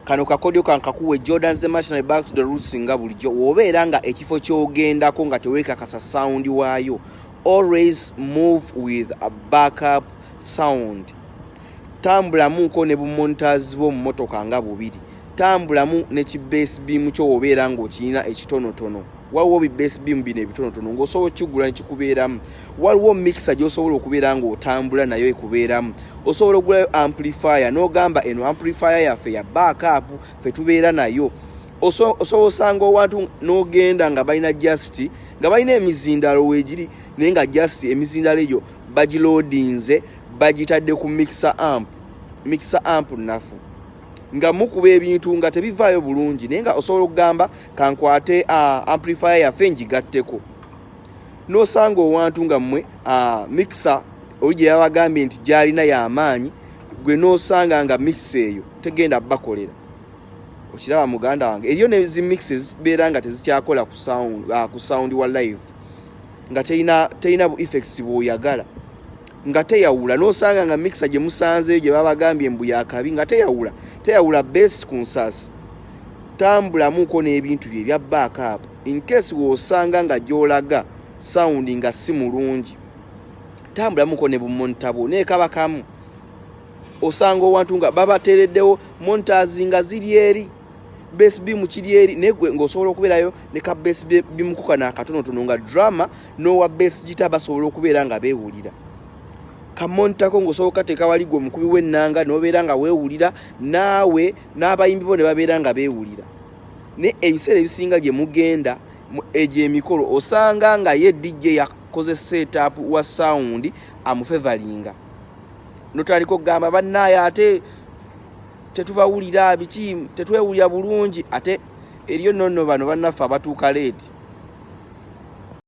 kano kakodyo kankakuwe Jordan's the National Back to the Roots nga bulijjo wobeera nga ekifo kyogendako nga teweekakasa sound waayo. Always move with a backup sound. Tambulamuko ne bumontazi bo mmotoka nga bubiri. Tambulamu ne ki-bass beam kyo wobeera ng'okirina ekitonotono. Waliwo bi-bass beam bino ebitonotono ng'osobola okigula ne kikubeeramu. Waliwo mixer gy'osobola okubeera ng'otambula nayo ekubeeramu. Osobola okugulayo amplifier n'ogamba eno amplifier yaffe ya backup ffe tubeera nayo. Osobola osanga owantu n'ogenda nga balina just nga balina emizindalo weegiri naye nga just emizindalo egyo bagiloadinze bagitadde ku mixer amp nafu nga mukuba ebintu nga tebivaayo bulungi naye nga osobola okugamba kankwate amplifier yaffe ngigatteko n'osanga owantu nga mmwe mixer oli gye yabagambye nti gy'alina y'amaanyi gwe n'osanga nga mixer eyo tegenda bakolera. Okiraba muganda wange eriyo ne zi mixes zibeera nga tezikyakola ku sound wa live nga teyina bu effects bw'oyagala nga teyawula n'osanga nga mixer gye musanze gye babagambye mbu yakabi nga teyawula bass ku nsasi. Tambulamuko n'ebintu bye ebya backup in case w'osanga nga gy'olaga sound nga si mulungi. Tambulamuko ne bumontabo n'ekabakamu osanga owantu nga babateereddewo montazi nga ziri eri bass beam kiri eri naye gwe ng'osobola okubeerayo ne ka bass beam ku kana akatonotono nga drama n'owa bass gita basobola okubeera nga beewulira. Kamontako ng'osobola okateeka wali gwe omukubi w'ennanga n'obeera nga weewulira naawe n'abayimbi bo ne babeera nga beewulira. Ne ebiseera ebisinga gye mugenda egy'emikolo osanga nga ye DJ yakoze setup wa sound amufevalinga. Notandika okugamba bannaaye ate tetubawulira biki tetwewulira bulungi ate eriyo nonno bano bannaffe abatuuka leeti